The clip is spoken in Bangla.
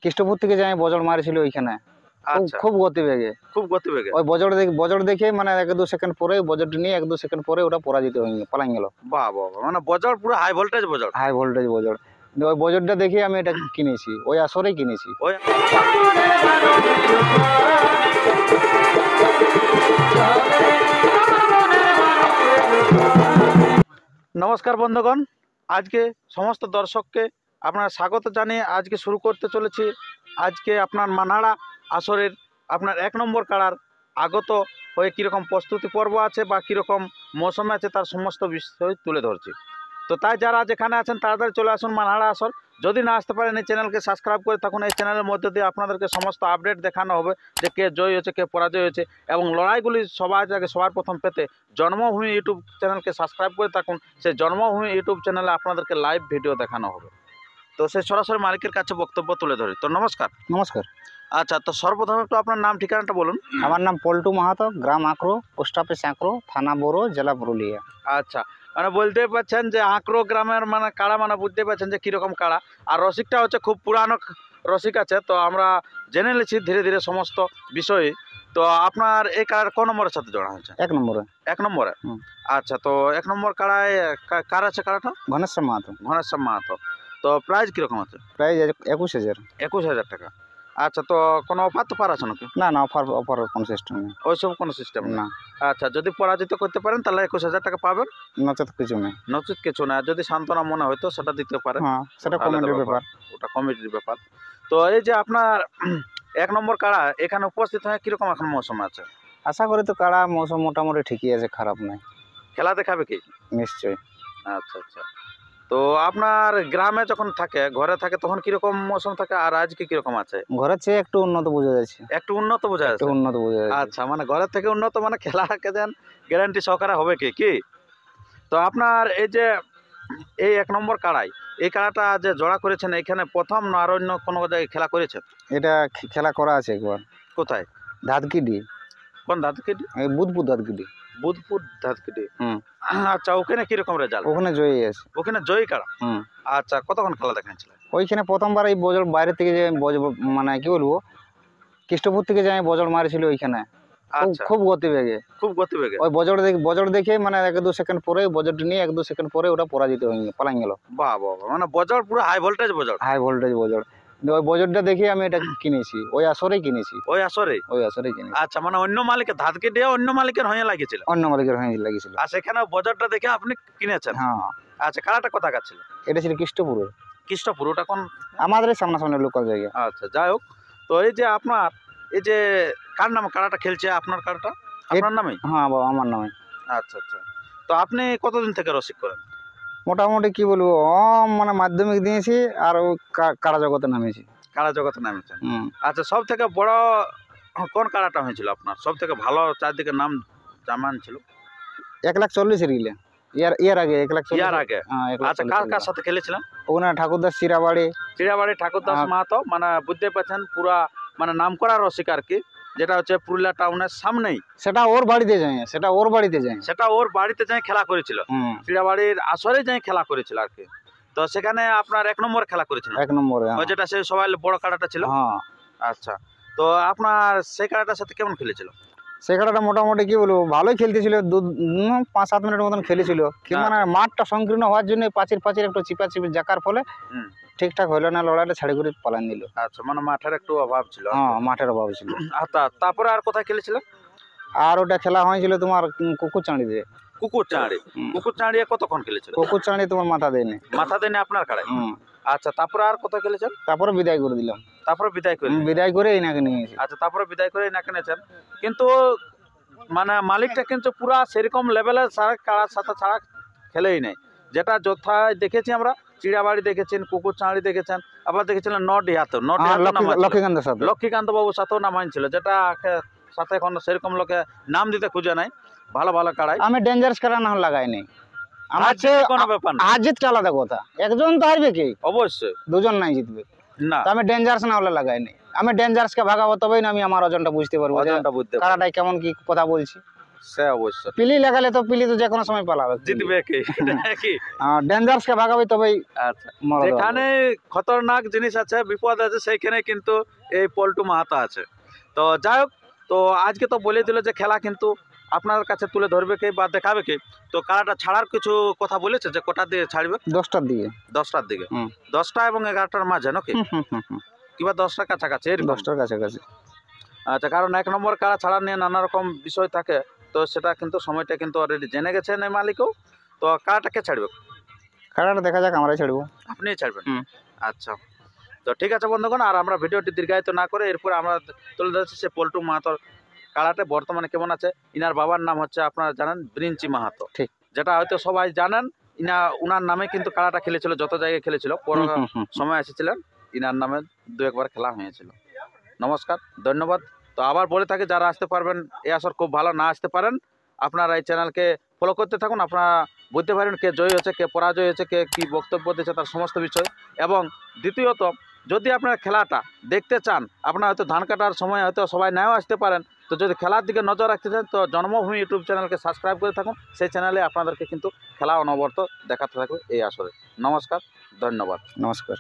কৃষ্ণপুর থেকে যাই বজড় মারিছিল ওইখানে। আচ্ছা, খুব গতিবেগে। ওই বজড় দেখে মানে 1-2 সেকেন্ড পরে বজড়টি নিয়ে 1-2 সেকেন্ড পরে ওটা পরাজিত হয়ে গেল, পালাই গেল। বাহ বাহ বাহ, মানে বজড় পুরো হাই ভোল্টেজ বজড়। হাই ভোল্টেজ বজড়। ওই বজড়টা দেখে আমি এটা কিনেছি, ওই আসরেই কিনেছি। ওই নমস্কার বন্ধুগণ, আজকে সমস্ত দর্শককে আপনার স্বাগত জানিয়ে আজকে শুরু করতে চলেছি। আজকে আপনার মানহারা আসরের আপনার 1 নম্বর কাড়ার আগত হয়ে কীরকম প্রস্তুতি পর্ব আছে বা কীরকম মৌসুম আছে তার সমস্ত বিষয় তুলে ধরছি। তো তাই যারা যেখানে আছেন তাড়াতাড়ি চলে আসুন মানহারা আসর। যদি না আসতে পারেন এই চ্যানেলকে সাবস্ক্রাইব করে থাকুন। এই চ্যানেলের মধ্যে দিয়ে আপনাদেরকে সমস্ত আপডেট দেখানো হবে যে কে জয় হয়েছে, কে পরাজয় হয়েছে, এবং লড়াইগুলি সবার প্রথম পেতে জন্মভূমি ইউটিউব চ্যানেলকে সাবস্ক্রাইব করে থাকুন। সেই জন্মভূমি ইউটিউব চ্যানেলে আপনাদেরকে লাইভ ভিডিও দেখানো হবে। তো সেই সরাসরি মালিকের কাছে বক্তব্য তুলে ধরি। তো নমস্কার। নমস্কার। আচ্ছা, তো সর্বপ্রথম একটু আপনার নাম ঠিকানাটা বলুন। আমার নাম পল্টু মাহাতো, গ্রাম আঁকড়ো, পোস্ট অফিস আঁকড়ো, থানা বোরো, জেলা পুরুলিয়া। আচ্ছা, মানে বলতেই পারছেন যে আঁকড়ো গ্রামের মানে কাড়া, মানে বুঝতে পারছেন যে কীরকম কাড়া। আর রসিকটা হচ্ছে খুব পুরানো রসিক আছে, তো আমরা জেনে নিচ্ছি ধীরে ধীরে সমস্ত বিষয়ে। তো আপনার এই কাড়ার কোন নম্বরের সাথে জড়া হয়েছে? 1 নম্বরে। 1 নম্বরে। আচ্ছা, তো 1 নম্বর কাড়ায় কার আছে কাড়াটা? ঘনেশ্যাম মাহাতো। ঘনেশ্যাম মাহাতো। তো প্রাইস কীরকম আছে? প্রাইস 21,000। 21,000 টাকা। আচ্ছা, তো কোনো অফার তো আছে নাকি? না, অফার কোনো সিস্টেম নেই। ওইসব কোনো সিস্টেম না। আচ্ছা, যদি পরাজিত করতে পারেন তাহলে 21,000 টাকা পাবেন, নচেত কিছু নেই। নচেত কিছু না। যদি সান্ত্বনা মনে হয়তো সেটা দিতে পারেন, হ্যাঁ, সেটা কমেন্টের ব্যাপার। ওটা কমিটির ব্যাপার। তো এই যে আপনার 1 নম্বর কাড়া এখানে উপস্থিত হয়ে কীরকম এখন মৌসুম আছে? আশা করি তো কাড়া মৌসুম মোটামুটি ঠিকই আছে, খারাপ নয়। খেলা দেখাবে কি? নিশ্চয়ই। আচ্ছা আচ্ছা। তো আপনার গ্রামে যখন থাকে, ঘরে থাকে, তখন কীরকম মৌসুম থাকে আর আজকে কীরকম আছে? ঘরের চেয়ে একটু উন্নত বোঝা যাচ্ছে। একটু উন্নত বোঝা যাচ্ছে। আচ্ছা, মানে ঘরের থেকে উন্নত, মানে খেলাকে দেন গ্যারান্টি সহকারে হবে কি? তো আপনার এই যে এই 1 নম্বর কাড়াই, এই কাড়াটা যে জোড়া করেছেন এখানে প্রথম না আর অন্য কোনো জায়গায় খেলা করেছেন? এটা খেলা করা আছে একবার। কোথায়? ধাতকিডি। কোন ধাতকিডি? এই বুধপুর ধাতকিডি। বুধপুর ধাতকিডি। আচ্ছা, ওখানে কিরকম রেজাল্ট? ওখানে জয়ী আছে। ওখানে জয়ী কাড়া। আচ্ছা, কতক্ষণ খেলা দেখাচ্ছিল? ওইখানে প্রথমবার এই বজড় বাইরে থেকে যে মানে কি বলবো, কৃষ্ণপুর থেকে যাই বজড় মারিছিল ওইখানে। খুব গতিবেগে। ওই বজড় দেখে মানে 1-2 সেকেন্ড পরে বজড়টি নিয়ে 1-2 সেকেন্ড পরে ওটা পরাজিত হয়ে গেল, পালাই গেল। বাহ বাহ, মানে বজড় পুরো হাই ভোল্টেজ বজড়। হাই ভোল্টেজ বজড়। ওই বজড়টা দেখে আমি এটা কিনেছি, ওই আসরেই কিনেছি। ওই আসরেই কিনেছি। আচ্ছা, মানে অন্য মালিকের ধাতকিডি অন্য মালিকের হয়ে লাগিয়েছিল? অন্য মালিকের হয়ে লাগিয়েছিল। আর সেখানে বজড়টা দেখে আপনি কিনেছেন? হ্যাঁ। আচ্ছা, কাড়াটা কোথাকার ছিল? এটা ছিল কৃষ্ণপুরের। কৃষ্ণপুর, ওটা কোন? আমাদের সামনাসামনি লোকাল জায়গা। আচ্ছা, যাই হোক। তো এই যে আপনার এই যে কার নামে কাড়াটা খেলছে? আপনার কাড়াটা আপনার নামেই? হ্যাঁ বাবা, আমার নামে। আচ্ছা আচ্ছা। তো আপনি কতদিন থেকে রসিক করেন? মোটামুটি কি বলবো, মানে মাধ্যমিক দিয়েছি আর ওই কাড়া জগতে নামেছি। কাড়া জগতে নামেছেন। আচ্ছা, সব থেকে বড় কোন কাড়াটা হয়েছিল আপনার? সব থেকে ভালো চারদিকে নাম জামান ছিল? 1,40,000 গিলে। ইয়ার আগে 1,40,000। ইয়ার আগে। আচ্ছা, কার সাথে খেলেছিলেন? ওখানে ঠাকুরদাস চিরাবাড়ি ঠাকুরদাস মাহাতো, মানে বুঝতে পারছেন পুরা মানে নাম করা রসিক আর কি, যেটা হচ্ছে পুরুলিয়া টাউনের সামনেই। সেটা ওর বাড়িতে যাই খেলা করেছিল। চিরাবাড়ির আসরে যাই খেলা করেছিল আর কি। তো সেখানে আপনার 1 নম্বরে খেলা করেছিল? 1 নম্বরে, যেটা সেই সবাই বড় কাড়াটা ছিল। আচ্ছা, তো আপনার সেই কাড়াটার সাথে কেমন খেলেছিল? সেই কাড়াটা মোটামুটি কি বলবো, ভালোই খেলতেছিল। 5-7 মিনিটের মতন খেলেছিল। মানে মাঠটা সংকীর্ণ হওয়ার জন্য পাঁচির একটু চিপাচিপি জাকার ফলে ঠিকঠাক হইলো না, লড়াইটা ছাড়ি করে পালান দিল। আচ্ছা, মানে মাঠের একটু অভাব ছিল। মাঠের অভাব ছিল। তারপরে আর কোথায় খেলেছিল? আর ওটা খেলা হয়েছিল তোমার কুকুরচাঁড়িতে। কুকুরচাঁড়ি কতক্ষণ খেলেছিল? কুকুরচাঁড়ি তোমার মাথা দেয়নি আপনার কাড়াই। আচ্ছা, তারপরে আর কোথায় খেলেছেন? তারপরে বিদায় করে দিলাম। বিদায় করে এনাকে নিয়েছি। আচ্ছা, তারপরে বিদায় করে এনাকে নিয়েছেন। কিন্তু মানে মালিকটা কিন্তু পুরা সেরকম লেভেলের কাড়ার সাথে ছাড়া খেলেই নেই। যেটা যথায় দেখেছি আমরা, চিড়াবাড়ি দেখেছেন, কুকুরচাঁড়ি দেখেছেন, আবার দেখেছিলেন নডিহাতে লক্ষ্মীকান্ত বাবুর সাথেও নামাইন ছিল, যেটা সাথে এখন সেরকম লোকে নাম দিতে খুঁজে নাই। ভালো কাড়াই। আমি ডেঞ্জারাস কাড়া না লাগাই নাই। আমার কোনো ব্যাপার না, হার জিতটা আলাদা কথা। একজন তো হারবে কি? অবশ্যই। দুজন নাই জিতবে না। আমি ডেঞ্জারাস না হলে লাগাই নাই। আমি ডেঞ্জারাসকে ভাগাবো, তবেই না আমি আমার ওজনটা বুঝতে পারবো, কাড়াটাই কেমন কি কথা বলছি। সে অবশ্য পিলি লাগালে তো পিলি তো যে কোনো সময় পালাবে, জিতবে কি কি ডেঞ্জারাস কে ভাগাবে তবেই আচ্ছা মরা দেওয়া যেখানে খতরনাক জিনিস আছে বিপদ আছে সেইখানে কিন্তু এই পল্টু মাহাতো আছে। তো যাই হোক, তো আজকে তো বলে দিল যে খেলা কিন্তু আপনার কাছে তুলে ধরবে কে বা দেখাবে কে। তো কারাটা ছাড়ার কিছু কথা বলেছে যে কটা দিয়ে ছাড়বে? 10টার দিকে। 10টার দিকে, হুম। 10টা এবং 11টার মাঝে নাকি কিংবা 10টার কাছাকাছি এরকম? 10টার কাছাকাছি। আচ্ছা, কারণ 1 নম্বর কারা ছাড়া নিয়ে নানা রকম বিষয় থাকে, তো সেটা কিন্তু সময়টা কিন্তু অলরেডি জেনে গেছেন এই মালিকও। তো কারাটাকে ছাড়বে? কারাটা দেখা যাক, আমরাই ছাড়বো। আপনিই ছাড়বেন? হুম। আচ্ছা, তো ঠিক আছে বন্ধুগণ, আর আমরা ভিডিওটি দীর্ঘায়িত না করে এরপর আমরা তুলে ধরছি সে পল্টু মাহাতোর কারাটে বর্তমানে কেমন আছে। ইনার বাবার নাম হচ্ছে আপনারা জানেন ব্রিঞ্চি মাহাতো, ঠিক। যেটা হয়তো সবাই জানেন। উনার নামে কিন্তু কারাটা খেলেছিল, যত জায়গায় খেলেছিল, পর সময় এসেছিলেন ইনার নামে 2-1বার খেলা হয়েছিল। নমস্কার, ধন্যবাদ। তো আবার বলে থাকি, যারা আসতে পারবেন এই আসর খুব ভালো, না আসতে পারেন আপনারা এই চ্যানেলকে ফলো করতে থাকুন। আপনারা বুঝতে পারেন কে জয়ী হয়েছে, কে পরাজয় হয়েছে, কে কী বক্তব্য দিয়েছে, তার সমস্ত বিষয়। এবং দ্বিতীয়ত, যদি আপনারা খেলাটা দেখতে চান, আপনারা হয়তো ধান কাটার সময় হয়তো সবাই নাও আসতে পারেন, তো যদি খেলার দিকে নজর রাখতে চান তো জন্মভূমি ইউটিউব চ্যানেলকে সাবস্ক্রাইব করে থাকুন। সেই চ্যানেলে আপনাদেরকে কিন্তু খেলা অনবরত দেখাতে থাকবে এই আসরে। নমস্কার, ধন্যবাদ। নমস্কার।